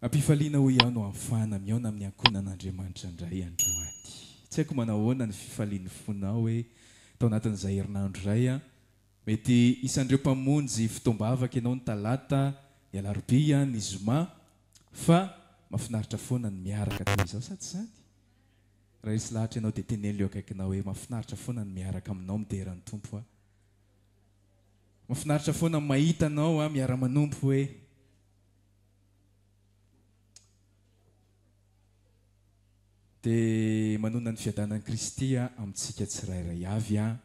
Ampifaliana ho ihany amfana miaona amin'ny ankonan'Andriamanitra indray androany. Tsy haiko manao ahoana ny fifalian'ny fonao hoe tao anatin'izay herinandro iray a mety isan'ireo mpamonjy fitoam-bavaka ianao ny talata, ny alarobia, ny zoma fa mahafinaritra foana ny miaraka toy izao sa tsy izany? Raha isy lahatra ianao dia tenenilo eo akaikinao hoe mahafinaritra foana ny miaraka aminao mideran'ny tompo a. Mahafinaritra foana mahita anao a miara-manompo hoe dia manona ny fiadanan'i Kristy amintsika tsirairay avy a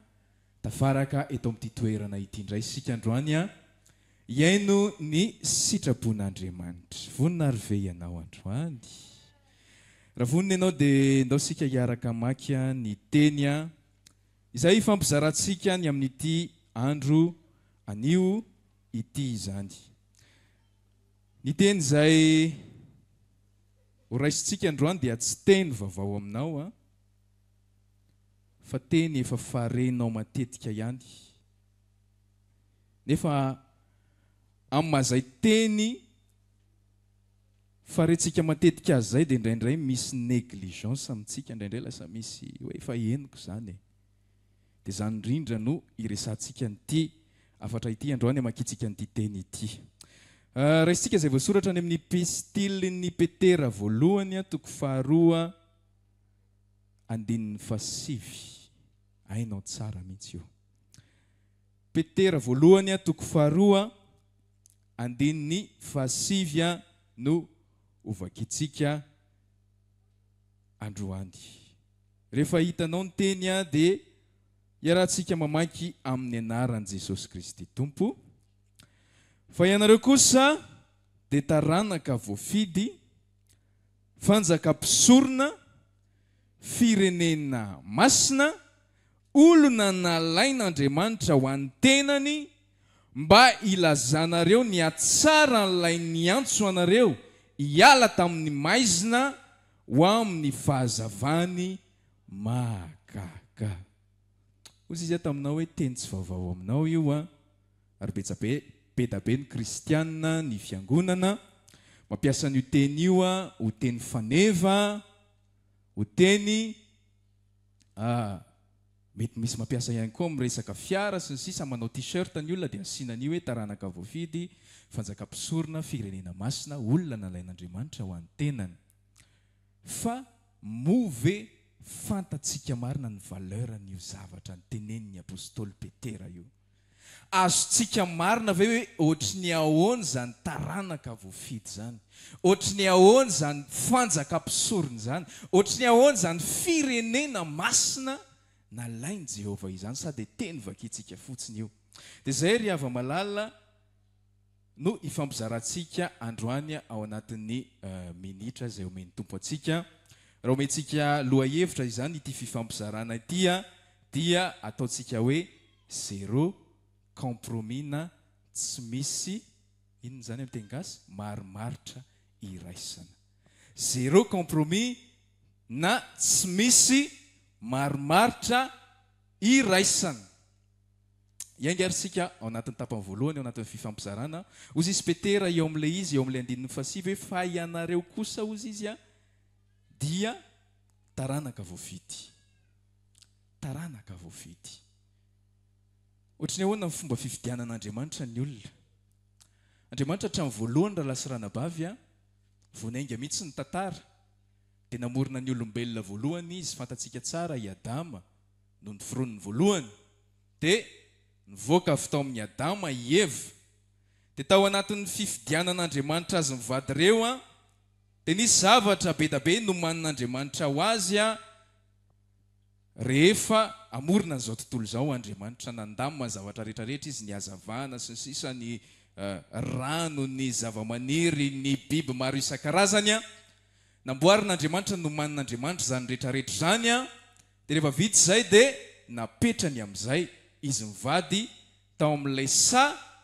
tafaraka eto amin'ity toerana ity indray isika androany a iaino ny sitrapon'Andriamanitra. Vonina ary ve ianao androany? Raha vonina ianao dia ndao sika hiaraka mamaky ny teny a izay fampizarantsika ny amin'ity andro anio ity izany. Ny teny izay horaisintsika androany dia tsy teny vaovao aminao a fa teny efa farenao matetika ihany. Nefa amin'izay teny farentsika matetika azy zay dia indraindray misy négligence amintsika, indraindray lasa misy hoe efa henoko izany e. Dia izany indrindra no iresantsika nyity afatra ity androany hamakitsika nyity teny ity. Raisitsika izay voasoratra any amin'ny epistilin'ny Petera voalohany toko 2:5. Ainao tsara mihitsy io. Petera voalohany toko 2:5 no ovakitsika androany. Rehefa hitanao ny teny dia iarahantsika mamaky amin'ny anaran'i Jesosy Kristy Tompo. Fa ianareo kosa dia taranaka voafidy, fanjakam-pisorona, firenena masina, olona nalain'Andriamanitra ho an'ny tenany mba ilazanareo ny atsara n'ilay niantso anareo hiala tamin'ny maizina ho amin'ny fahazavany mahagaga. Ozy izy taminao hoe teny tsy vaovao aminao io a, ary beda be ny kristianina ny fiangonana mampiasa n'io teny io a ho teny faneva, ho teny mety misy mampiasa ihany koa miresaka fiara sy ny sisa, manao t-shirt ny olona dia asiana an'io hoe taranaka voafidy, fanjakam-pisorona, firenena masina, olona nalain'Andriamanitra ho an'ny tenany. Fa move fantatsika marina ny valeur n'io zavatra ny tenenin'ny apôstôly Petera io. Azotsika marina ve hoe ohatry ny ahoana zany taranaka voafidy zany, ohatry ny ahoana zany fanjakam-pisorona zany, ohatry ny ahoana zany firenena masina nalainy Jehova izany, sady teny vakitsika fotsiny io. Dia izay ry hava-malala no ifampizarantsika androany ao anatin'ny minitra izay omeny tompo atsika. Raha omentsika lohahevitra izany ity fifampizarana ity dia ataontsika hoe zéro compromis na tsy misy inona zany amin'ny teny gasy marimaritra iraisana. Zéro compromis na tsy misy marimaritra iraisana. Iangarisika ao anatin'ny tapany voalohany ao anatin'ny fifampizarana. Ozy izy Petera eo amin'ilay izy eo amin'ilay 9 hoe fa ianareo kosa ozy izy dia taranaka voafidy. Taranaka voafidy. Ohatrany ahoana ny fomba fifidianan'Andriamanitra ny olona. Andriamanitra hatramin'ny voalohany raha lasa ranabavy voanainga mihitsy ny tantara. Dia namorona ny olombelona voalohany izy, fantatsika tsara i Adama no noforoniny voalohany. Dia nivoaka avy tao amin'ny Adama i Eva. Dia tao anatin'ny fifidianan'Andriamanitra azy mivady ireo dia nisy zavatra be da be nomanin'Andriamanitra ho azy rehefa amorona n'izao tontolo izao Andriamanitra nandamina zavatra rehetrarehetra izy, ny hazavana sy ny sisa, ny rano, ny zavamaniry, ny biby maro isan-karazany namboarin'Andriamanitra nomanin'Andriamanitra zany rehetrarehetra zany dia rehefa vita izay dia napetrany amin'izay izy mivady tao amin'ilay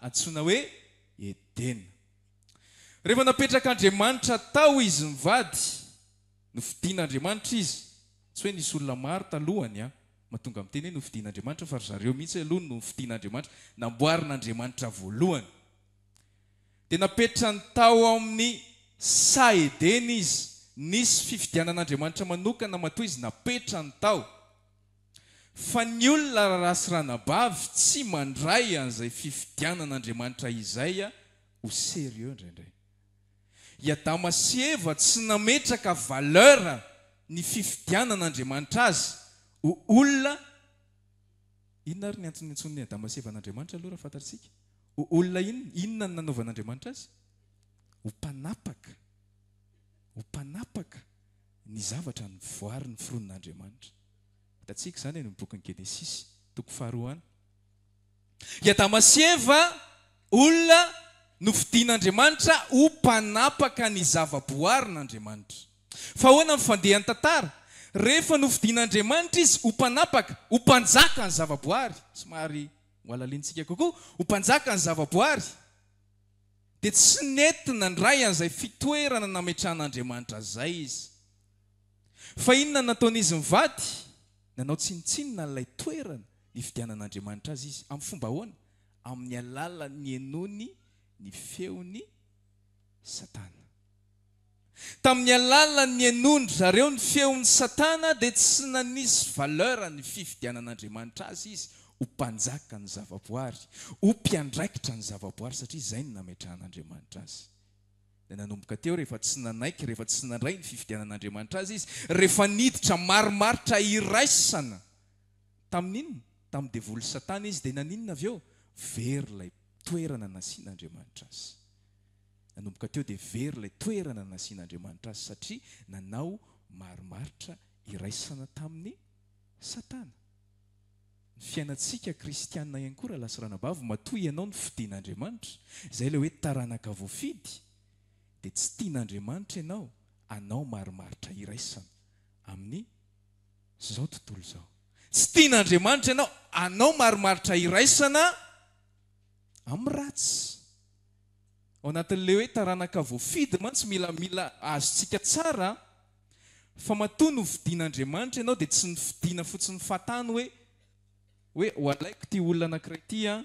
antsoina hoe Edena. Rehefa napetrak'Andriamanitra tao izy mivady, nofidian'Andriamanitra izy. Tsy hoe nisy olona maro talohany mahatonga amin'ny teny hoe nofidian'Andriamanitra, fa zareo mihitsy aloha no nofidian'Andriamanitra, namboarin'Andriamanitra voalohany. Dia napetrany tao amin'ny sa edeny izy nisy fifidianan'Andriamanitra manokana matoa izy napetra ny tao fa ny olona rasy ranabavy tsy mandray an'izay fifidianan'Andriamanitra izay ho sérieux indraindray. I Adama sy Eva tsy nametraka valeur ny fifidianan'Andriamanitra azy ho olona inona ary ny antsony Adama sy Eva n'Andriamanitra aloha raha fantatsika ho olona inona ny nanaovan'Andriamanitra azy ho mpanapaka ny zavatra ny voary ny fironon'Andriamanitra. Hitantsika izany ny bokin'ny Genesis toko faharoa any. I Adama sy Eva olona nofidian'Andriamanitra ho mpanapaka ny zavaboarin'Andriamanitra. Fa ahoana ny fandehany tantara? Rehefa nofidian'Andriamanitra izy ho mpanapaka, ho mpanjaka ny zavaboary, somary hoalalintsika kokoa, ho mpanjaka ny zavaboary, dia tsy nentina ndray an'izay fitoerana nametrahan'Andriamanitra zay izy. Fa inona nataon'izy mivady? Nanao tsinitsinina n'ilay toerana nifidianan'Andriamanitra azy izy. Amin'ny fomba ahoana? Amin'ny alalan'ny enony ny feony Satana. Tamin'ny alalan'ny enony zareo ny feon'ny Satana dia tsy nanisy valeur ny fifidianan'Andriamanitra azy izy ho mpanjaka ny zavaboary, ho mpiandraikitra ny zavaboary satria izay ny nametrahan'Andriamanitra azy. Dia nanomboka teo rehefa tsy nanaiky, rehefa tsy nandray ny fifidianan'Andriamanitra azy izy, rehefa niditra marimaritra iraisana tamin'inona? Tamin'ny devoly Satana izy dia naninona avy eo? Very ilay toerana nasian'Andriamanitra azy. Nanomboka teo dia very ilay toerana nasian'Andriamanitra azy satria nanao marimaritra iraisana tamin'ny Satana. Ny fiainantsika kristianina ihany koa raha lasa ranabavy matoa ianao ny fidian'Andriamanitra, izay ilay hoe taranaka voafidy, dia tsy tian'Andriamanitra ianao anao marimaritra iraisana amin'ny izao tontolo izao. Tsy tian'Andriamanitra ianao anao marimaritra iraisana amin'ny ratsy. Ao anatin'ilay hoe taranaka voafidy mantsy mila azontsika tsara fa matoa no fidian'Andriamanitra ianao dia tsy nifidiana fotsiny fatany hoe ho alaiko ty olona anankiray ty dia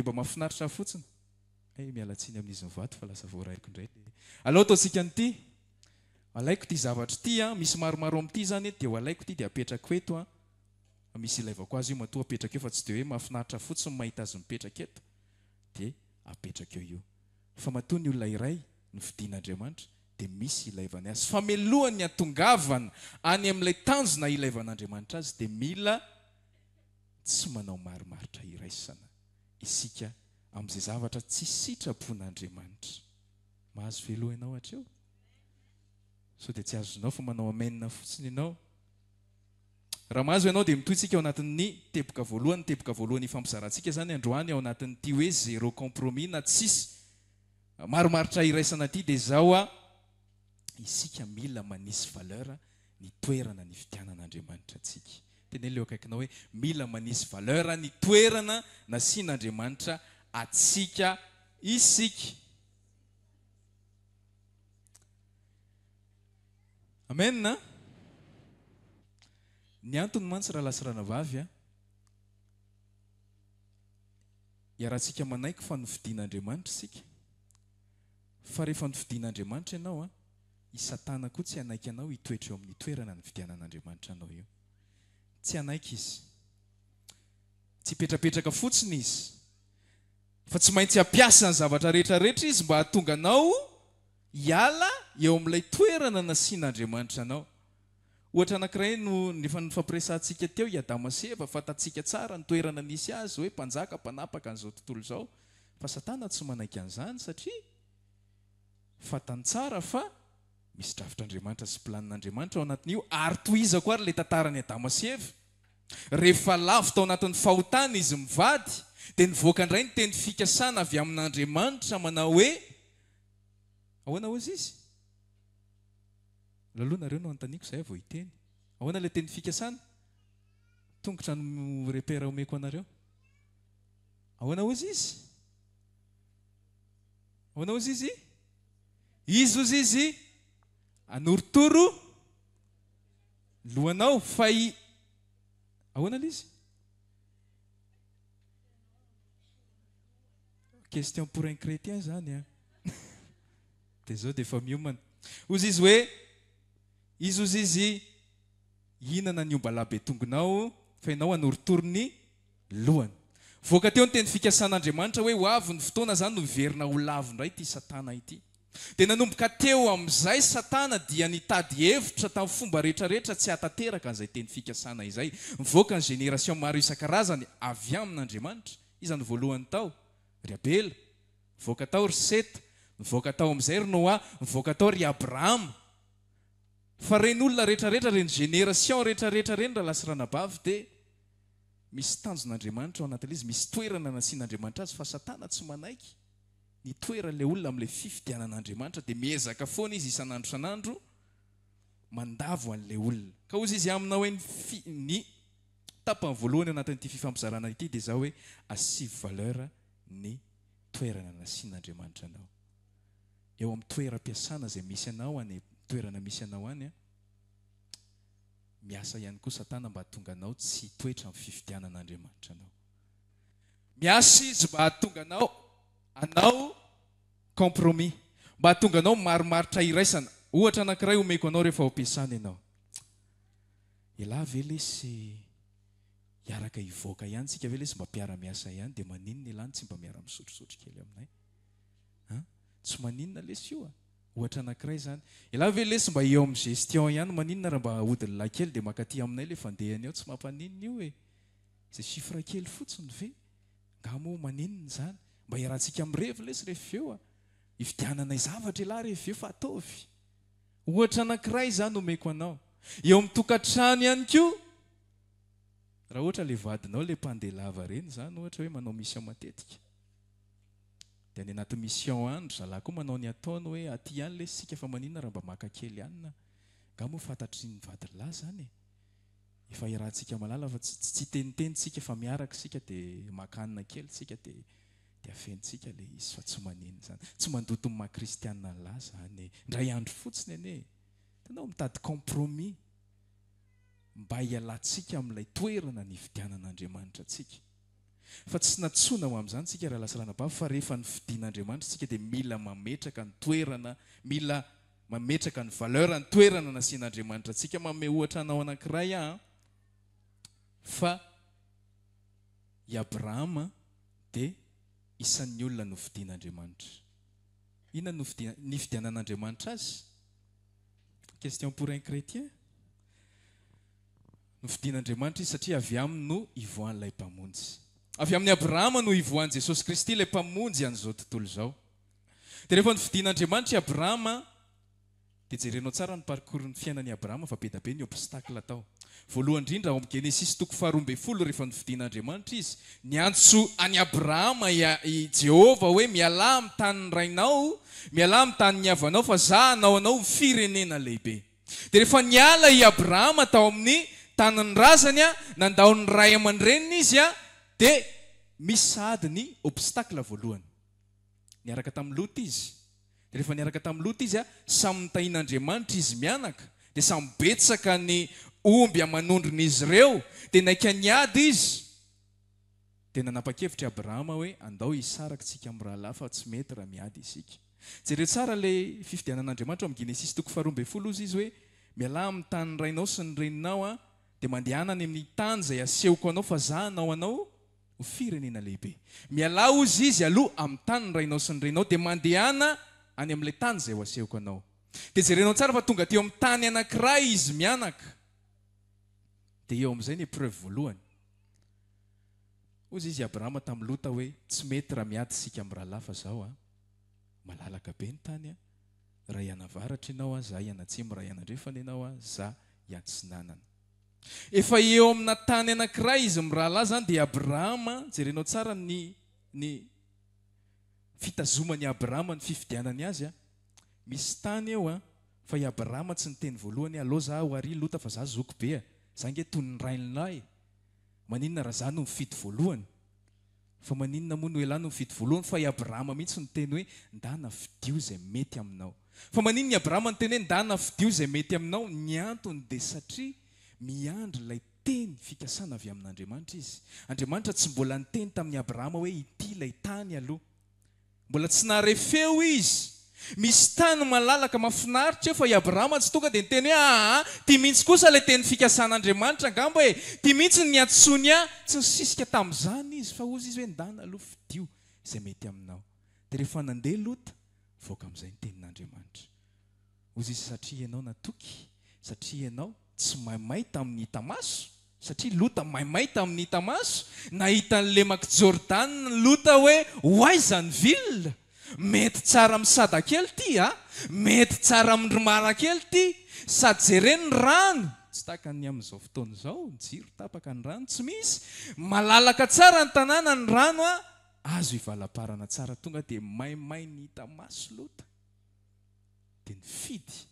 mba mahafinaritra fotsiny. Mialatsiny amin'izy mivato fa lasa voaraiko indray. Aleo ataontsika an'ity. Alaiko ty zavatra ty misy maromaro amin'ity zany dia ho alaiko ty dia apetrako eto misy ilaivako azy io matoa apetraka eo fa tsy dia hoe mahafinaritra fotsiny mahita azy mipetraka eto dia apetraka eo io. Fa matoa ny olona iray no fidian'Andriamanitra dia misy ilaivany azy. Famelohany atongavana any amin'ilay tanjona ilaivan'Andriamanitra azy dia mila tsy manao marimaritra iraisana isika amin'izay zavatra tsy sitrapon'Andriamanitra. Mahazo velo ianao hatreo? So dia tsy azonao fa manao amenina fotsiny ianao. Raha mahazo ianao dia mitohitsika ao anatin'ny teboka voalohany ifampizarantsika zany androany ao anatin'ity hoe zéro compromis na tsisy marimaritra iraisana ty dia izao isika mila manisy valeur ny toerana ny fidianan'Andriamanitra antsika. Tena leo akaikinao hoe mila manisy valeur ny toerana nasian'Andriamanitra atsika isika. Amen na? Ny antony mantsy raha lasa ranavavy iarahantsika manaiky fa nofidian'Andriamanitra isika. Fa rehefa nofidian'Andriamanitra ianao i Satana koa tsy hanaiky anao hitoetra eo amin'ny toerana ny fidianan'Andriamanitra anao io. Tsy hanaiky izy. Tsy petrapetraka fotsiny izy. Fa tsy maintsy hampiasa ny zavatra rehetrarehetra izy mba hahatonga anao hiala eo amin'ilay toerana nasian'Andriamanitra anao. Ohatra anankiray no nefa nifampiresantsika teo i Adama sy Eva fantatsika tsara ny toerana nisy azy hoe mpanjaka mpanapaka an'izao tontolo izao. Fa Satana tsy manaiky an'izany satria fantany tsara fa misy drafitr'Andriamanitra sy planin'Andriamanitra ao anatin'io ary tohizako ary ilay tantaran'ny Adama sy Eva. Rehefa lavo tao anatin'ny fahotana izy mivady dia nivoaka indray ny teny fikasana avy amin'Andriamanitra manao hoe ahoana hozy izy? Laloha nareo no antaniko izay vao hiteny. Ahoana ilay teny fikasana? Tongotra no repera omeko anareo. Ahoana hozy izy? Ahoana hozy izy? Izy hozy izy anorotoro lohanao fa ahoana izy? Question pour un chrétien zany dia zao dia efa miomana ozy izy hoe izy ozy izy inana ny omba labe tongonao fa ianao anorotorony lohany voaka teo ny teny fikasan'Andriamanitra hoe ho avy ny fotoana zany no miverina ho lavo indray ity satana ity dia nanomboka teo amin'izay satana dia nitady hevitra tamin'ny fomba rehetrarehetra tsy hatateraka an'izay teny fikasana izay mivoaka ny génération maro isan-karazany avy amin'Andriamanitra izany voalohany tao ry Abela mivoaka tao ry Seta mivoaka tao amin'izay ry Noa mivoaka tao ry Abrahama fa reny olona rehetrarehetra reny génération rehetrarehetra reny raha lasy ranabavy dia misy tanjon'Andriamanitra ao anatin'izy misy toerana nasian'Andriamanitra azy fa satana tsy manaiky ny toeran'ilay olona amin'ilay fifidianan'Andriamanitra dia miezaka foana izy isan'andro san'andro mandavo an'ilay olona ka ozy izy amina hoe ny tapany voalohany anatin'ity fifampizarana ity dia zao hoe asivy valeur ny toerana nasian'Andriamanitra anao eo amin'ny toeram-piasana izay misy anao any toerana misy anao any miasa ihany koa satana mba hahatonga anao tsy toetra amin'ny fifidianan'Andriamanitra anao miasa izy mba hahatonga anao compromis mba hahatonga anao maromaritra iraisana ohatra anankiray omeko anao rehefa ampiasana ianao elahy ve lesy hiaraka hivoaka ihany tsika ve lesy mba mpiara-miasa ihany dia maninona ilany tsy mba miara-misotrosotro kely aminay tsy maninona lesy io ohatra anankiray zany elahy ve lesy mba eo amin'ny gestion ihany maninona raha mba ahodiny lahy kely dia makaty aminay le fandehany ao tsy mampaninona io e izay chiffre kely fotsiny ve ngamo maninona zany mba iarahantsika mirevy lesy rehefa eo hividiananay zavatra elahy rehefa eo fa ataovy ohatra anankiray zany omeko anao eo amin'ny tokantrano ihany koa raha ohatra le vadinao le mpandelava reny zany ohatra hoe manao mission matetika dia ny anaty mission andro zalahy koa manao ny ataony hoe aty ihany le sika fa maninona raha mba maka kely ihany na ngamo fantatry ny vadilahy zany efa iarahantsika malala fa tsy tenitenitsika fa miaraka sika dia makanina kely sika dia afentsika le izy fa tsy maninona zany tsy mandoto ny maha-kristianina lahy zany ndray andro fotsiny ane tanao mitady compromis mba hialantsika amin'ilay toerana ny fidianan'Andriamanitra atsika fa tsy natsona ho amin'izany tsika raha lasa ranabavy fa rehefa ny fidian'Andriamanitra tsika dia mila mametraka ny toerana mila mametraka ny valeur ny toerana nasian'Andriamanitra atsika manome ohatra anao anankiray fa i Abrahama dia isan'ny olona nofidian'Andriamanitra inona ny fidianan'Andriamanitra azy question pour un chrétien nofidian'Andriamanitra izy satria avy aminy no ivoan'ilay mpamonjy avy amin'ny Abrahama no ivoan'i Jesosy Kristy ilay mpamonjy an'izao tontolo izao dia rehefa nofidian'Andriamanitra i Abrahama dia jerenao tsara ny parcours ny fiainan'i Abrahama fa be da be ny obstacle tao voalohany indrindra ao amin'ny Genesis 12 rehefa nofidian'Andriamanitra izy niantso any Abrahama i Jehova hoe miala amin'ny tanin'ny rainao miala amin'ny tanin'ny havanao fa za hanao anao firenena lehibe dia rehefa niala i Abrahama tao amin'ny tanin'ny razany nandao ny ray aman-dreniny izy dia misy sahady ny obstacle voalohany niaraka tamin'ny Lot izy dia rehefa niaraka tamin'ny Lot izy samy nitahin'Andriamanitra izy mianaka dia samy betsaka ny omby amanondron'izy ireo dia naika niady izy dia nanapa-kevitra Abrahama hoe andao hisaraka tsika amin'ny rahalahy fa tsy mety raha miady isika jereo tsara le fifidianan'Andriamanitra amin'ny Genesis 12 izy hoe miala amin'ny tanin'ny rainao sy ny reninao dia mandehana any amin'ny tany izay asehoko anao fa za hanao anao ho firenena lehibe miala ozy izy aloha amin'ny tanin'ny rainao sy ny reninao dia mandehana any amin'ilay tany izay ho asehoko anao dia jerenao tsara fa tonga teo amin'ny tany anankiray izy mianaka dia eo amin'izay ny épreuve voalohany ozy izy Abrahama tamin'ny Lota hoe tsy mety raha miady sika amin'ny rahalahy fa zao malalaka be ny tany raha ianavaratra ianao za ianatsimo raha ianandrefana ianao za iantsinanana efa eo amina tany anankiray izy amin'ny rahalahy zany dia Abrahama jerenao tsara ny fitazomany Abrahama ny fifidianany azy misy tany eo fa i Abrahama tsy niteny voalohany allo za ho ary Lota fa za zoko be za nge tony ny raininahy maninona raha za no mifidy voalohany fa maninona moa no elahy no mifidy voalohany fa i Abrahama mihitsy niteny hoe ndana fidio izay mety aminao fa maninona i Abrahama niteny hoe ndana fidio izay mety aminao ny antony dia satria miandry ilay teny fikasana avy amin'Andriamanitra izy Andriamanitra tsy mbola niteny tamin'ny Abrahama hoe ity ilay tany aloha mbola tsy naharefeo izy misy tany malalaka mafinaritra fa i Abrahama tsy tonga dia niteny hoe ty mihitsy kosa ilay teny fikasan'Andriamanitra angamba hoe ty mihitsy ny antsony tsy nisisika tamin'izany izy fa ozy izy hoe ndana aloha fidio izay mety aminao. Dia rehefa nandeha Lota voaka amin'izay ny tenin'Andriamanitra. Ozy izy satria ianao natoky, satria ianao tsy maimay tamin'ny hita maso, satria Lota maimay tamin'ny hita maso, nahita an'le mak Jordana Lota hoe hoaiza ny vilona, mety tsara misada kely ty mety tsara mindromara kely ty, sady jereny rano tsy tahaka ny amin'izao fotoana izao, jiro tapaka ny rano tsy misy, malalaka tsara ny tanàna ny rano azo ivalaparana tsara, tonga dia maimay ny hita maso Lota dia nifidy.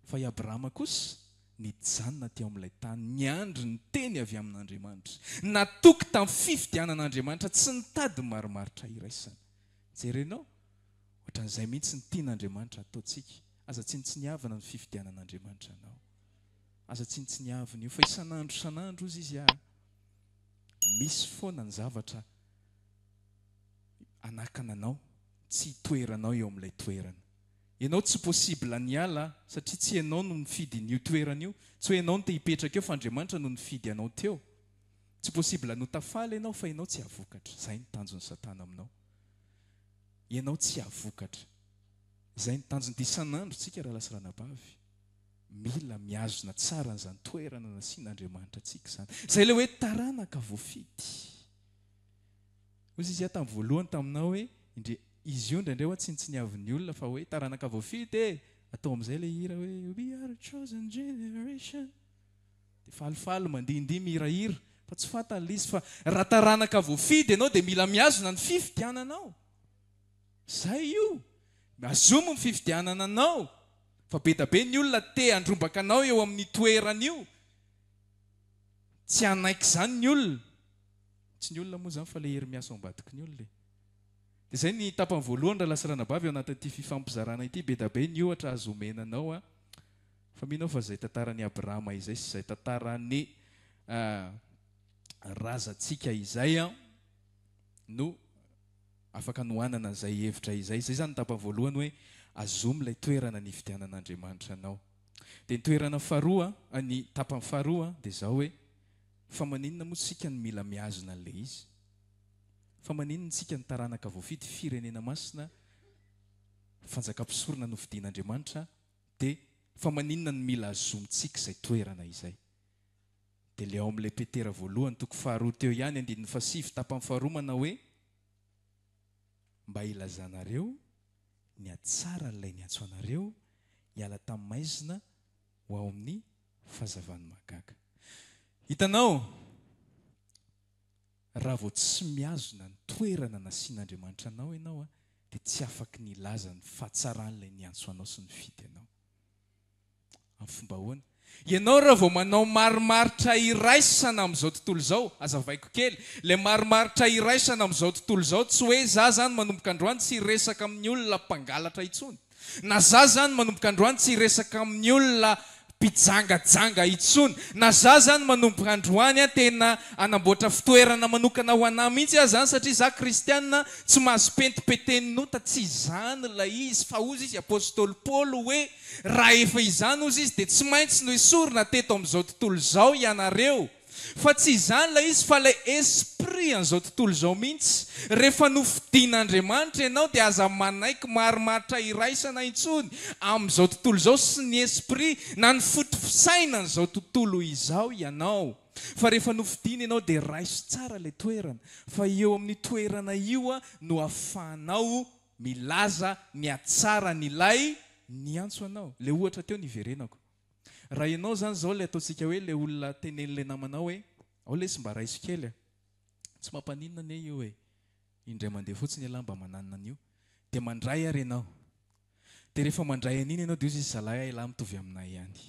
Fa i Abrahama kosa nijanona teo amin'ilay tany, niandry ny teny avy amin'Andriamanitra, natoky tamin'ny fifidianan'Andriamanitra, tsy nitady marimaritra iraisana. Jerenao ohatran'izay mihitsy ny tian'Andriamanitra ataontsika. Aza tsinitsiniavana ny fifidianan'Andriamanitra anao, aza tsinitsiniavana io fa isan'andro ozy izy misy foana ny zavatra anakana anao, tsy toeranao eo amin'ilay toerana. Ianao tsy possible ny ala satria tsy ianao no nifidy n'io toerana io, tsy hoe ianao no te hipetraka eo fa Andriamanitra no nifidy anao teo. Tsy possible no tafaly ianao fa ianao tsy havokatra. Izay ny tanjon'ny Satana aminao. Ianao tsy havokatra. Izay ny tanjony isan'andro tsika raha lasy-ranabavy. Mila miazona tsara n'izany toerana nasian'Andriamanitra antsika izany. Izay ilay hoe taranaka voafidy. Ozy izy tamin'ny voalohany taminao hoe izy io indraindray hoe tsinitsiniavin'ny olona fa hoe taranaka voafidy atao amin'izay ilay hira hoe we are a chosen generation. Dia falifaly mandihindihy mihirahira fa tsy fantany izy fa raha taranaka voafidy ianao dia mila miazona ny fifidiananao. Zay io. Azomo ny fifidianana anao. Fa be da be ny olona te handrombaka anao eo amin'ny toerana io. Tsy hanaiky izany ny olona. Tsy ny olona moa izany fa ilay hery miasa ao ambadiky ny olona. Dia izay ny tapany voalohany raha lasy-ranabavy ao anatin'ity fifampizarana ity, be da be ny ohatra azomenanao fa minao fa izay tantaran'i Abrahama izay sy izay tantaran'ny razantsika izay no afaka nohanana izay hevitra izay. Izay zany ny tapany voalohany hoe azomo ilay toerana ny fifidianan'Andriamanitra anao. Dia ny toerana faharoa, ny tapany faharoa dia izao hoe fa maninona moa tsika ny mila miazona an'ilay izy? Fa maninona tsika ny taranaka voafidy firenena masina fanjakam-pisorona nofidian'Andriamanitra dia fa maninona ny mila azomontsika izay toerana izay? Dia ilay ao amin'ilay Petera voalohany toko faharoa teo ihany andininy fasivy tapany faharoa manao hoe mba ilazanareo ny atsara n'ilay niantso anareo hiala tamin'ny maizina ho ao amin'ny fahazavany mahagaga. Hitanao, raha vao tsy miazona ny toerana nasian'Andriamanitra anao ianao dia tsy afaky nilaza ny fahatsaran'ilay niantso anao sy nifidy anao. Amin'ny fomba ahoana? Ianao raha vao manao marimaritra iraisana amin'izao tontolo izao, azavaiko kely, ilay marimaritra iraisana amin'izao tontolo izao tsy hoe za zany manomboka androany tsy resaka amin'ny olona mpangalatra intsony, na za zany manomboka androany tsy resaka amin'ny olona mpijangajanga intsony, na za zany manomboka androany tena anamboatra fitoerana manokana ho anahy mihitsy zany satria za kristianina tsy mahazo pentimpeteninota, tsy izany ilay izy fa ozy izy apôstôly Paoly hoe raha efa izany ozy izy dia tsy maintsy no esorina teto amin'izao tontolo izao ianareo. Fa tsy izany ilay izy fa ilay esprit an'izao tontolo izao mihitsy. Rehefa nofidian'Andriamanitra ianao dia aza manaiky marimaritra iraisana intsony amin'izao tontolo izao sy ny esprit na ny fotofisaina an'izao tontolo izao ianao. Fa rehefa nofidiana ianao dia raiso tsara ilay toerana. Fa eo amin'ny toerana io no ahafahanao milaza ny atsara n'ilay niantso anao. Ilay ohatra teo niverenako. Raha ianao zany zao ilay ataontsika hoe ilay olona tenen'ilay namanao hoe ao lesy mba raiso kely tsy mampaninona ane io hoe indray mandeha fotsiny ialahy mba mananina an'io dia mandray ary ianao. Dia rehefa mandray an'iny ianao dia izy zalahy ailahy mitovy aminay ihany,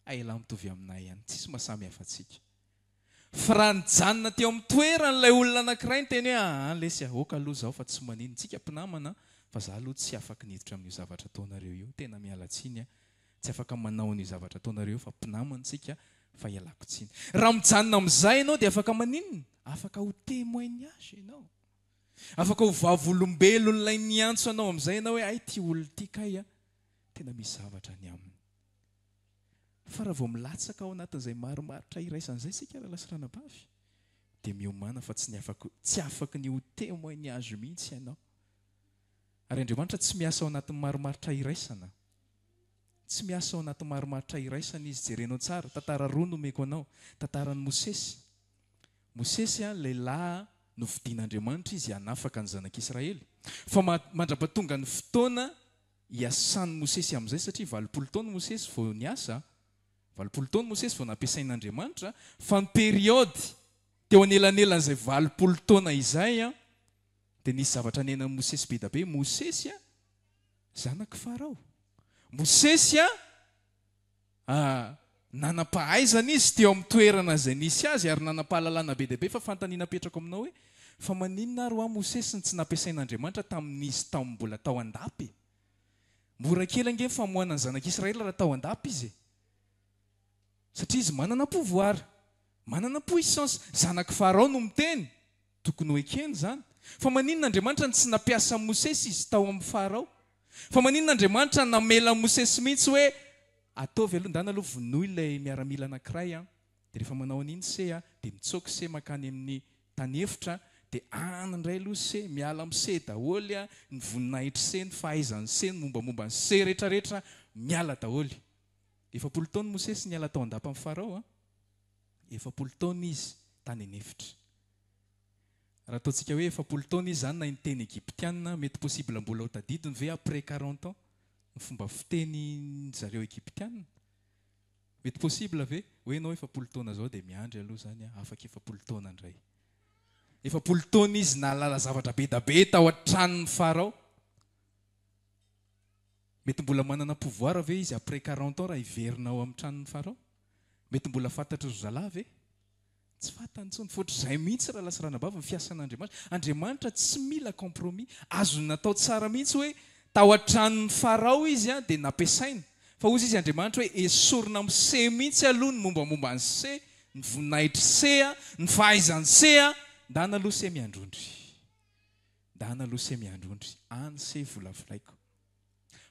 ailahy mitovy aminay ihany, tsisy mahasamy hafa antsika. Fa raha nijanona teo amin'ny toeran'ilay olona anankiray ny teny hoe lesy ahoaka aloha zaho fa tsy manino tsika mpinamana fa za aloha tsy afaka niditra amin'io zavatra ataonareo io, tena miala tsiny tsy afaka manao ny zavatra ataonareo fa mpinamantsika fa ialako tsiny. Raha mijanona amin'izay ianao dia afaka maninona? Afaka ho témoignage ianao. afaka ho vavolombelon'ilay niantso anao amin'izay anao hoe ay ty olo ty kay a tena misy zavatra ny aminy fa raha vao milatsaka ao anatin'izay maromaritra iraisan'izay sika rahalasirana-bavy dia miomana fa tsy afaka ny ho témoigny azy mihitsy ianao ary Andriamanitra tsy miasa ao anatin'ny maromaritra iraisana tsy miasa ao anatin'ny maromaritra iraisana izy jerenao tsara tantara roa nomeko anao tantaran'ny Mosesy a lehilahy novidian'Andriamanitra izy hanafaka ny zanak'Israely fa mandrapatonga ny fotoana iasan'ny Mosesy amin'izay satria 20 taona Mosesy vao niasa 20 taona Mosesy vao nampiasain'Andriamanitra fa ny periody teo anelanelan'izay 20 taona izay a dia nisy zavatra nenan'ny Mosesy be da be Mosesy a zanaky Farao Mosesy a nanam-pahaizana izy teo amin'ny toerana izay nisy azy ary nanam-pahalalana be dia be fa fantaniana petrako aminao hoe fa maninona ary ho Mosesy tsy nampiasain'Andriamanitra tamin'izy tamin'ny mbola tao andapy mora kely ange famoahana ny zanak'Israely raha tao andapy izy satria izy manana pouvoir manana puissance zanaky Farao no miteny tokony ho ekeny zany fa maninona Andriamanitra tsy nampiasa Mosesy izy tao amin'ny Farao fa maninona Andriamanitra namela Mosesy mihitsy hoe ataovy aloha ndana aloha vonoy ilay miaramila anankiray dia rehefa manao an'iny dia mitsoky makany amin'ny tany efitra dia indray aloha miala amin'ny daholy ny voninahitra ny fahaizany ny mombamomba ny rehetrarehetra miala daholy 70 taona Mosesy niala tao andapa amin'ny Farao 70 taona izy tany anefitra raha ataontsika hoe 70 taona izy zany na ny teny Egyptiana mety possible mbola ho tadidiny ve après 40 ans ny fomba fiteny zareo Egyptiana mety possible ve hoe ianao 70 taona zao dia miandry aloha zany afaka 70 taona indray 70 taona izy nalala zavatra be da be tao an-tranon'ny Farao mety mbola manana pouvoir ve izy après 40 ans raha iverinao amin'ny tranon'ny Farao mety mbola fantatra ry zalahy ve tsy fantany intsony fotrizay mihitsy raha lasirana-bava ny Andriamanitra tsy mila compromis azony natao tsara mihitsy hoe tao an-tranon'ny Farao izy dia nampiasaina fa ozy izy Andriamanitra hoe esorina amin'ny mihitsy aloha ny mombamomba ny ny voninahitra ny fahaizany ndana aloha miandrondry any volavolaiko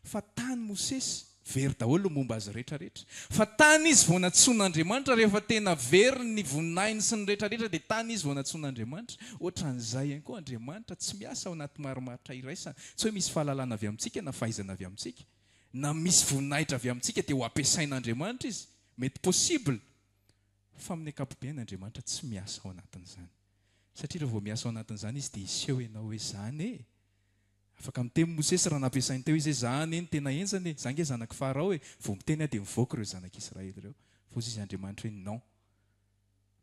fa tany Mosesy very daholo momba azy rehetrarehetra fa tany izy vao natsoan'Andriamanitra rehefa tena very ny voninahiny sy ny rehetrarehetra dia tany izy vao natsoan'Andriamanitra ohatran'izay ihany koa Andriamanitra tsy miasa ao anaty maromaritra iraisana tsy hoe misy fahalalana avy amintsika na fahaizana avy amintsika na misy voninahitra avy amintsika dia ho ampiasain'Andriamanitra izy mety possible fa amin'ny ankapobeny Andriamanitra tsy miasa ao anatin'izany satria raha vao miasa ao anatin'izany izy dia iseho ianao hoe zany afaka miteny Mosesy raha nampiasainy teo izy zany eny tena enzany za nge zanaky Farao vao miteny dia mivoaka ireo zanak'Israely ireo fa ozy izy Andriamanitra hoe non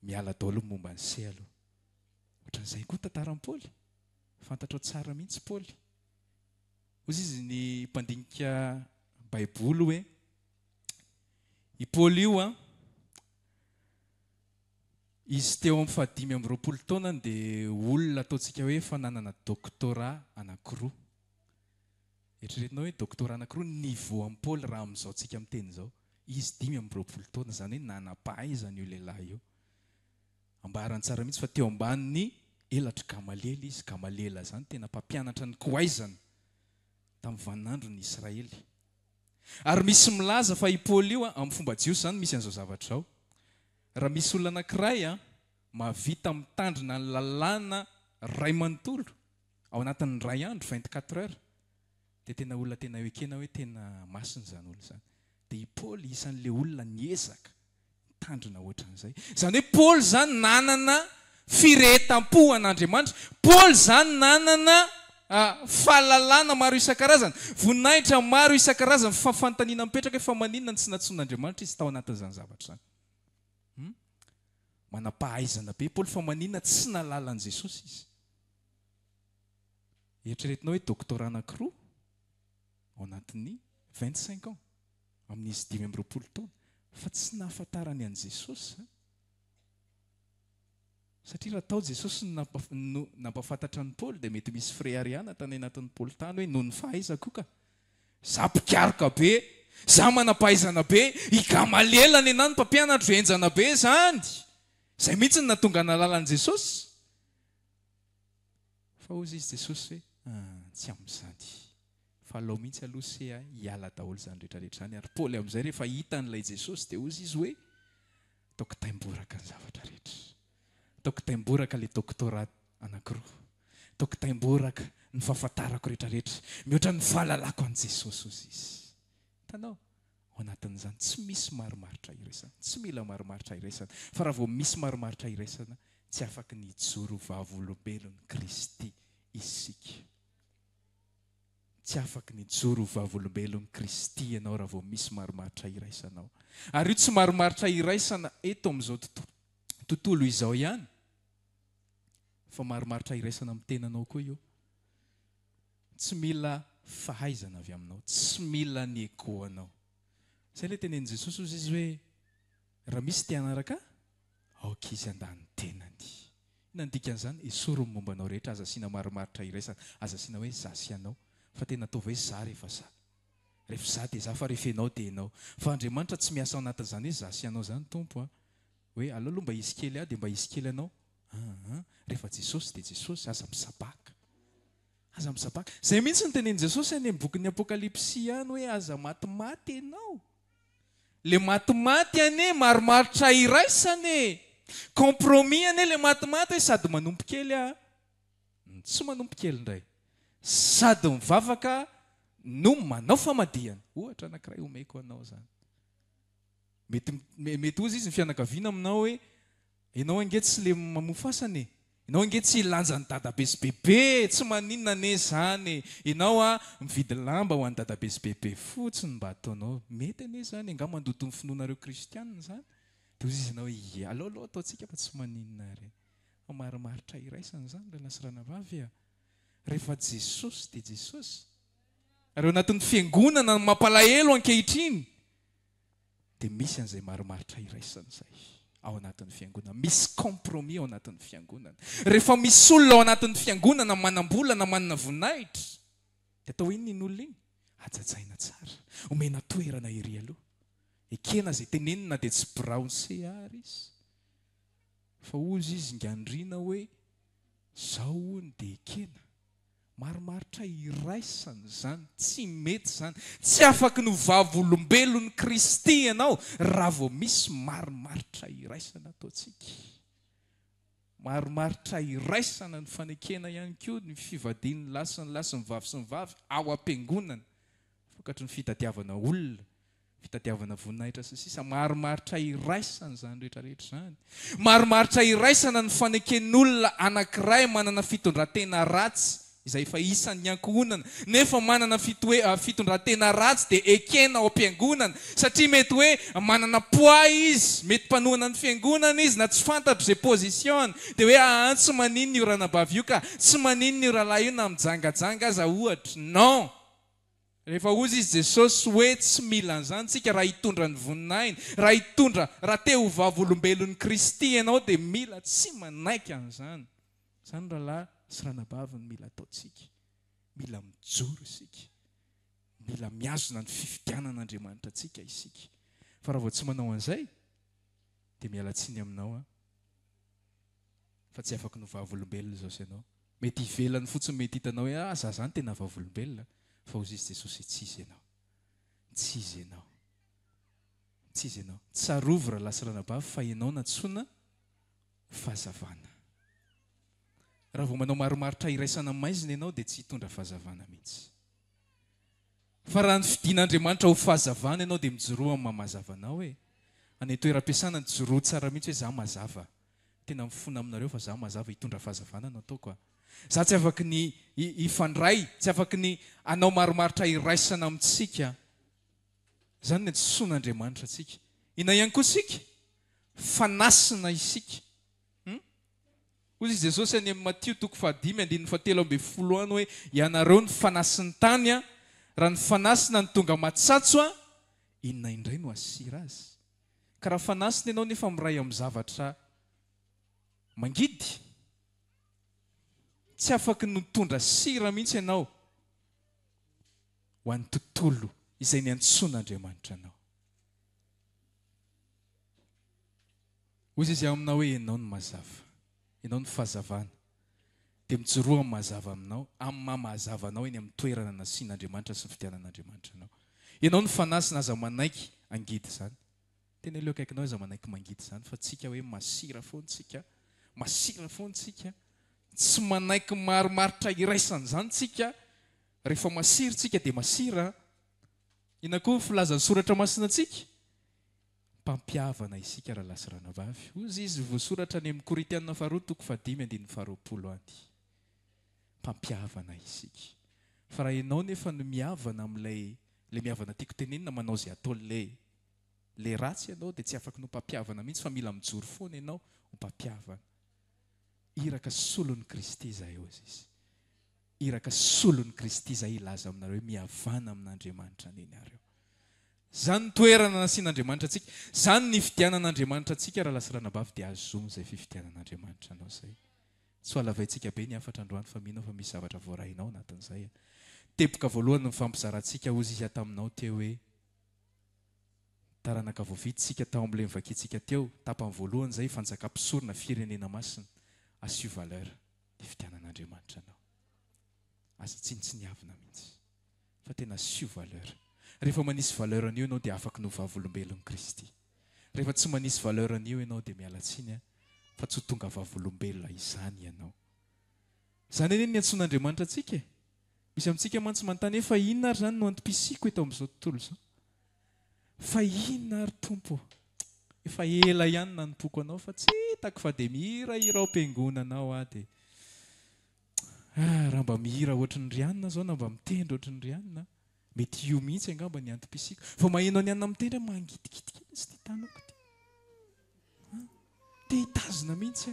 miala daholo momba ny aloha ohatran'izay koa tantaran'i Paoly fantatrao tsara mihitsy Paoly ozy izy ny mpandinika Baiboly hoe i Paoly io izy teo amin'ny 520 taonany dia olona ataontsika hoe fa nanana doctorat anankiroa eritreretinao hoe doctorat anankiroa niveau amin'ny Paoly raha amin'izao tsika miteny izao izy 520 taona zany hoe nanam-pahaizana io lehilahy io ambarany tsara mihitsy fa teo ambaniny elatra Gamaliel izy Gamaliel zany tena mpampianatra ny koaizana tamin'ny vaninandro ny Israely ary misy milaza fa i Paoly io amin'ny fomba jiosy zany misy an'izao zavatra zao raha misy olona anankiray mahavita mitandrina ny lalàna ray manontolo ao anatin'ny ray andro 24 heures dia tena olona tena ekena hoe tena masina zany olona zany dia i Paoly isan'ilay olona niezaka mitandrina ohatran'izay zany hoe Paoly zany nanana firehetam-po an'Andriamanitra Paoly zany nanana fahalalana maro isan-karazany voninahitra maro isan-karazany fa fantaniana mipetraka hoe fa maninona tsy natsoan'Andriamanitra izy tao anatin'izany zavatra zany manam-pahaizana be Paoly fa maninona tsy nalalan'i Jesosy izy eritreretinao hoe doctorat anankiroa ao anatin'ny 25 ans amin'izy 520 taona fa tsy nahafantarany an'i Jesosy satria raha tao Jesosy nampafantatra ny Paoly dia mety misy fréariana tany anatin'ny Paoly tany hoe noho ny fahaizako ka za mpikaroka be za manam-pahaizana be i Gamaliel any anany mpampianatra enjana be zany izay mihitsy ny natonga nalalan'i Jesosy fa ozy izy jesosy hoe tsy amin'izany fa alao mihitsy aloha se hiala daholo zany rehetrarehetra zany ary paoly amin'izay rehefa hita n'ilay jesosy dia ozy izy hoe taoko taimboraka ny zavatra rehetra, taoko taimboraka ilay doktorat anankiroa, taoko taimboraka ny fahafantarako rehetrarehetra mihoatra ny fahalalako an' jesosy ozy izy. Hitanao ao anatin'izany tsy misy marimaritra iraisana, tsy mila marimaritra iraisana fa raha vao misy marimaritra iraisana tsy afaka ny hijoro vavolombelon'ny Kristy isika. Tsy afaka ny hijoro vavolombelon'ny Kristy ianao raha vao misy marimaritra iraisanao. Ary io tsy marimaritra iraisana eto amin'izao tontolo izao ihany, fa marimaritra iraisana amin'ny tenanao koa io. Tsy mila fahaizana avy aminao, tsy mila ny ekoanao. Izay ilay tenenin' Jesosy ozy izy hoe raha misy te hanaraka aoka izy an-dan'ny tenany. Inona an'izany? Esorony mombanao rehetra, aza asiana marimaritra iraisana, aza asiana hoe za sy anao, fa tena ataova hoe za rehefa za. Rehefa za dia za, fa rehefa ianao dia ianao. Fa Andriamanitra tsy miasa ao anatin'izany hoe za sy anao zany Tompo hoe aleo aloha mba izy kely dia mba izy kely anao. Rehefa Jesosy dia Jesosy, aza misabaka. Aza misabaka. Izay mihitsy ny tenenin' Jesosy any amin'ny bokin'ny Apokalipsy any hoe aza matimaty ianao. Le matimaty ane marimaritra iraisany. Compromis ane le matimaty hoe sady manompo kely tsy manompo kely indray. Sady mivavaka no manao famadihana. Ohatra anankiray omeko anao zany. Mety ozy izy ny fianakaviana aminao hoe ianao ange tsy le mamofasany, ianao ange tsy lanjan'ny dadabe sy bebe, tsy maninona ane zany. Ianao mividy lamba ho an'ny dadabe sy bebe fotsiny mba ataonao. Mety ane zany, nga mandoto ny finoanareo kristianina zany. Dia ozy izy ianao hoe aleo ataontsika fa tsy maninona re. Fa marimaritra iraisana zany ray nasirana vavy rehefa Jesosy dia Jesosy. Ary ao anatin'ny fiangonana mampalahelo ankehitriny dia misy an'izay marimaritra iraisana izay ao anatin'ny fiangonana. Misy compromis ao anatin'ny fiangonana. Rehefa misy olona ao anatin'ny fiangonana manam-bolana, manana voninahitra, dia atao inona iny olona iny? Ajajaina tsara, omena toerana ery aloha. Ekena izay tenenina dia tsy braonse ary izy. Fa ozy izy ngandriana hoe zao hony dia ekena. Marimaritra iraisana zany, tsy mety zany. Tsy afaka ny vavolombelon'ny Kristy ianao raha vao misy marimaritra iraisana ataontsika. Marimaritra iraisana ny fanekena ihany koa, ny fivadian'ny lahy sy ny vavy sy ny vavy ao am-piangonana. Fokatry ny fitadiavana olona, fitadiavana voninahitra sy sisa. Marimaritra iraisana zany rehetrarehetra zany. Marimaritra iraisana ny faneken'olona anankiray manana fitondran-tena ratsy, izay efa isan'ny ankohonana, nefa manana fitondran-tena ratsy dia ekena ao am-piangonana, satria mety hoe manana poids izy, mety mpanohana ny fiangonana izy na tsy fantatro izay pozisiony, dia hoe tsy maninona io ranabavy io ka, tsy maninona io rahalahy io na mijangajanga aza ohatra. Non, rehefa ozy izy Jesosy hoe tsy mila an'izany tsika raha hitondra ny voninahiny, raha te ho vavolombelon'ny Kristy ianao dia mila tsy manaiky an'izany. Izany rahalahy sy ranabavy ny mila ataontsika. Mila mijoro isika, mila miazona ny fifidianan'Andriamanitra antsika isika. Fa raha vao tsy manao an'izay dia miala tsiny aminao fa tsy afaka no vavolombelona izao sy ianao. Mety hivelany fotsiny, mety hitanao hoe za zany tena vavolombelona, fa ozy izy Jesosy tsy izy ianao, tsy izy ianao, tsy izy ianao. Tsarovy rahalahy sy ranabavy fa ianao natsoina fahazavana. Raha vao manao marimaritra iraisana maizina ianao dia tsy hitondra fahazavana mihitsy. Fa raha ny fidian'Andriamanitra ho fahazavana ianao dia mijoroa amin'ny mamazava anao hoe any toeram-piasana ny joroa tsara mihitsy hoe za mazava. Tena mifona aminareo fa za mazava, hitondra fahazavana no ataoko. Za tsy afaka ny ifandray, tsy afaka ny anao marimaritra iraisana amintsika. Izany ny antsoin'Andriamanitra antsika. Ina ihany koa isika? Fanasina isika. Ozy izy Jesosy any amin'ny Matthieu 5:17 any hoe ianareo ny fanasin'ny tany raha ny fanasina ny tonga matsatso inona indray no asira azy. Ka raha fanasina ianao nefa miray amin'ny zavatra mangidy, tsy afaka ny mitondra sira mihitsy ianao ho an'ny tontolo izay ny antsoin'Andriamanitra anao. Ozy izy aminao hoe ianao ny mazava, ianao ny fahazavana. dia mijoroa amin'ny mahazava aminao amin'ny mahamahazava anao eny amin'ny toerana nasian'Andriamanitra sy ny fitianan'Andriamanitra anao. Ianao ny fanasina aza manaiky angidy izany. Tena ileo akaikinao aza manaiky mangidy izany fa tsika hoe masira foantsika, masira foantsika, tsy manaiky marimaritra iraisana izany tsika. Rehefa masira tsika dia masira. Ina koa filazan'ny soratra masinantsika? Mpampiavana isika raha lasy ranavavy. Ozy izy voasoratra any amin'ny Korinthiana 2:5-20 any. Mpampiavana isika. Fa raha ianao nefa no miavana amin'ilay miavana tiako tenenina manao izay atao le ratsy ianao dia tsy afaka no mpampiavana mihitsy fa mila mijoro foana ianao ho mpampiavana. Iraka solon'ny Kristy izahay ozy izy. Iraka solon'ny Kristy izahay ilaza aminareo miavana amin'Andriamanitra nenareo. Zany toerana nasian'Andriamanitra antsika, zany ny fidianan'Andriamanitra antsika raha lasy ranabavy dia azomo izay fifidianan'Andriamanitra anao izay. Tsy ho alavaintsika be ny afatra androany fa mino fa misy zavatra voarahinao anatin'izay. Teboka voalohany ny fampizarantsika ozy izy taminao teo hoe taranaka voavitsika tao amin'ilay mivakintsika teo tapany voalohany izay fanjakam-pisorona firenena masina asio valeur ny fidianan'Andriamanitra anao. Asa tsiniavina mihitsy fa tena asio valeur. Rehefa manisy valeur an'io ianao dia afaka no vavolombelon'i Kristy. Rehefa tsy manisy valeur an'io ianao dia miala tsiny fa tsy ho tonga vavolombelona izany ianao. Izany eny ny antsoin'Andriamanitra antsika. Misy amintsika mantsy manontany efa inona ary zany no antom-pisiko eto amin'izao tontolo izao? Fa inona ary tompo? Efa ela ihany nanompoko anao fa tsy hitako fa dia mihirahira ao am-piangonanao dia raha mba mihira ohatran'ny rianina zao na mba mitendry ohatran'ny rianina mety io mihitsy angamba ny antom-pisiko. Fa maheno ny anina mitendry mangidikitika sy tia tanoko dia hitazona mihitsy.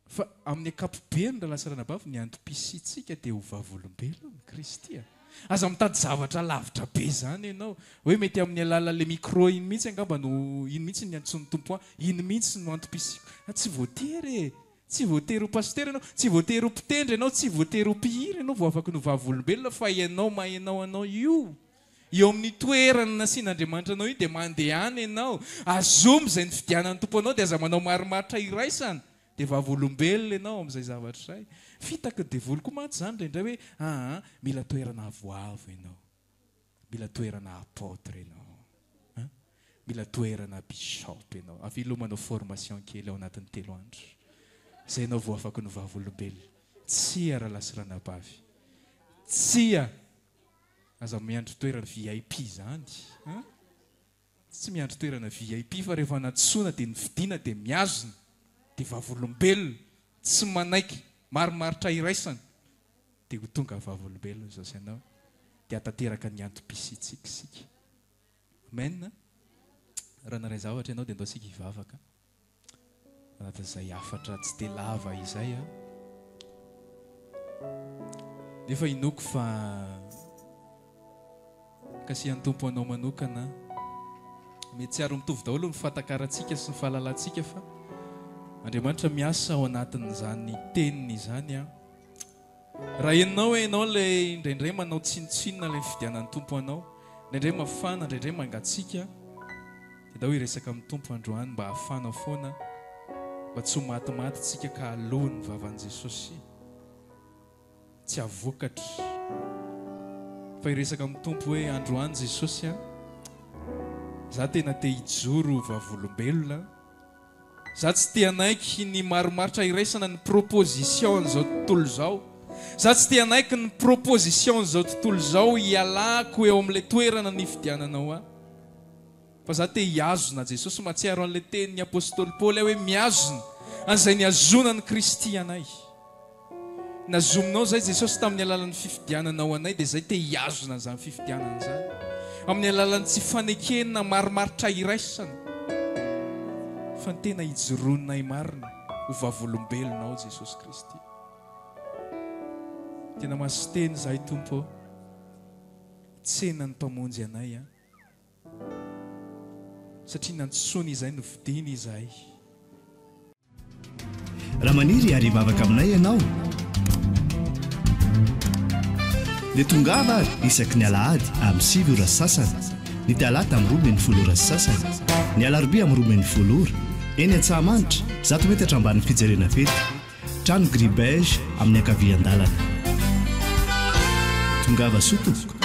Fa amin'ny ankapobeny raha lasa ranabavy ny antom-pisitsika dia ho vavolombelon'i Kristy. Aza mitady zavatra lavitra be izany ianao hoe mety amin'ny alalan'ilay micro iny mihitsy angamba no iny mihitsy ny antsoin'ny tompo iny mihitsy no antom-pisiko. Tsy voatery tsy voatery ho pasteur ianao, tsy voatery ho mpitendry ianao, tsy voatery ho mpihira ianao vao afaka no vavolombelona fa ianao mahainao anao io. Eo amin'ny toerana nasian'Andriamanitra anao io dia mandeha any ianao. Azomo izay ny fidianan'ny tompo anao dia aza manao marimaritra iraisana dia vavolombelona ianao amin'izay zavatra izay. Fitaka devoly koa mantsy izany indray hoe mila toerana avoavo ianao, mila toerana apôtre ianao, mila toerana bishop ianao. Avy manao formation kely ao anatin'ny 3 andro. Izay ianao vao afaka no vavolombelona. Tsia raha lasy ranabavy. Tsia aza miandry toerana VIP izany. Tsy miandry toerana VIP fa rehefa natsoina dia ny fidiana dia miazona dia vavolombelona tsy manaiky marimaritra iraisana dia ho tonga vavolombelona izao sy ianao dia hatateraka ny antom-pisitsika isika. Amen. Raha naray zavatra ianao dia andao sika hivavaka anatin'izay afatra tsy dia lava izay nefa inoko fa kasihan'ny tompo anao manokana mety tsy ary mitovy daholo ny fahatakarantsika sy ny fahalalantsika fa Andriamanitra miasa ao anatin'izany teniny izany raha ianao hoe ianao ilay indraindray manao tsinotsinona ilay fidianan'ny tompo anao, indraindray mafana, indraindray mangatsiaka, dia dao hiresaka amin'ny tompo androany mba hafana foana mba tsy ho matimaty tsika ka alohan'ny vavan'i Jesosy tsy havokatra. Fa hiresaka amin'ny tompo hoe androany Jesosy za tena te hijoro vavolombelona, za tsy te hanaiky ny marimaritra iraisana ny proposition n'izao tontolo izao, za tsy te hanaiky ny proposition n'izao tontolo izao hialako eo amin'ilay toerana ny fidiananao fa za te hiazona Jesosy. Mahatsiaro an'ilay tenin'ny apôstôly Paoly hoe miazona an'izay niazona ny Kristy anay. Nazominao zay Jesosy tamin'ny alalan'ny fifidiananao anay dia zay te hiazona an'izany fifidianana izany amin'ny alalan'ny tsy fanekenana marimaritra iraisana fa ny tena hijorononay marina ho vavolombelonao Jesosy Kristy. Tena masiteny zahay tompo, tsena ny mpamonjy anay satria nantsony izay no vidiny izahay. Raha maniry ary vavaka aminay ianao dia tongava ary isaky ny alahady amin'ny 7 ora sasany, ny talata amin'ny 12 ora sasany, ny alarobia amin'ny 12 ora, eny Antsahamanitra 100 metatra ambanin'ny fijerena fety. trano gribege amin'ny ankavian-dalana tongava sotovoka